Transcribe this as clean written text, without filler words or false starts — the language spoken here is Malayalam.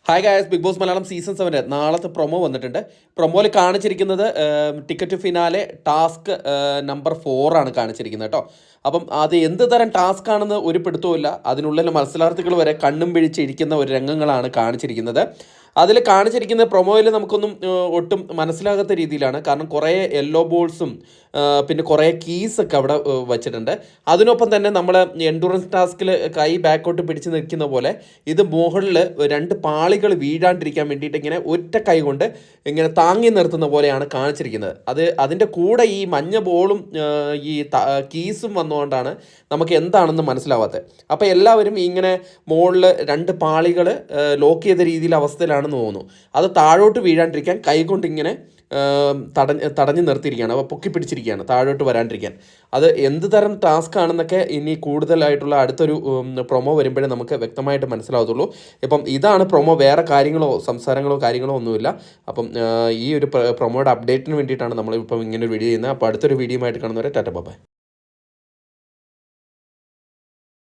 Hi guys, big boss Malayalam season 7 നാളത്തെ പ്രൊമോ വന്നിട്ടുണ്ട്. പ്രൊമോയിൽ കാണിച്ചിരിക്കുന്നത് ടിക്കറ്റ് ഫിനാലെ ടാസ്ക് നമ്പർ 4 ആണ് കാണിച്ചിരിക്കുന്നത് കേട്ടോ. അപ്പം അത് എന്ത് തരം ടാസ്ക് ആണെന്ന് ഒരു പിടുത്തവുമില്ല. അതിനുള്ളിൽ മത്സരാർത്ഥികൾ വരെ കണ്ണും പിഴിച്ചിരിക്കുന്ന ഒരു രംഗങ്ങളാണ് കാണിച്ചിരിക്കുന്നത്. അതിൽ കാണിച്ചിരിക്കുന്ന പ്രൊമോയിൽ നമുക്കൊന്നും ഒട്ടും മനസ്സിലാകാത്ത രീതിയിലാണ്. കാരണം കുറേ യെല്ലോ ബോൾസും പിന്നെ കുറേ കീസൊക്കെ അവിടെ വച്ചിട്ടുണ്ട്. അതിനൊപ്പം തന്നെ നമ്മൾ എൻഡുറൻസ് ടാസ്കിൽ കൈ ബാക്കോട്ട് പിടിച്ച് നിൽക്കുന്ന പോലെ ഇത് മുകളിൽ 2 പാളികൾ വീഴാണ്ടിരിക്കാൻ വേണ്ടിയിട്ട് ഇങ്ങനെ ഒറ്റ കൈ കൊണ്ട് ഇങ്ങനെ താങ്ങി നിർത്തുന്ന പോലെയാണ് കാണിച്ചിരിക്കുന്നത്. അതിൻ്റെ കൂടെ ഈ മഞ്ഞ ബോളും ഈ കീസും വന്നുകൊണ്ടാണ് നമുക്ക് എന്താണെന്ന് മനസ്സിലാവാത്തത്. അപ്പോൾ എല്ലാവരും ഇങ്ങനെ മുകളിൽ 2 പാളികൾ ലോക്ക് ചെയ്ത രീതിയിൽ അവസ്ഥയിലാണെന്ന് തോന്നുന്നു. അത് താഴോട്ട് വീഴാണ്ടിരിക്കാൻ കൈകൊണ്ട് ഇങ്ങനെ തടഞ്ഞു നിർത്തിയിരിക്കുകയാണ്. അപ്പോൾ പൊക്കി പിടിച്ചിരിക്കുകയാണ് താഴോട്ട് വരാണ്ടിരിക്കാൻ. അത് എന്ത് തരം ടാസ്ക് ആണെന്നൊക്കെ ഇനി കൂടുതലായിട്ടുള്ള അടുത്തൊരു പ്രൊമോ വരുമ്പോഴേ നമുക്ക് വ്യക്തമായിട്ട് മനസ്സിലാവത്തുള്ളൂ. ഇപ്പം ഇതാണ് പ്രൊമോ, വേറെ സംസാരങ്ങളോ കാര്യങ്ങളോ ഒന്നുമില്ല. അപ്പം ഈ ഒരു പ്രൊമോയുടെ അപ്ഡേറ്റിന് വേണ്ടിയിട്ടാണ് നമ്മളിപ്പം ഇങ്ങനെ ഒരു വീഡിയോ ചെയ്യുന്നത്. അപ്പോൾ അടുത്തൊരു വീഡിയോ ആയിട്ട് കാണുന്നവരെ ടാറ്റ ബൈ.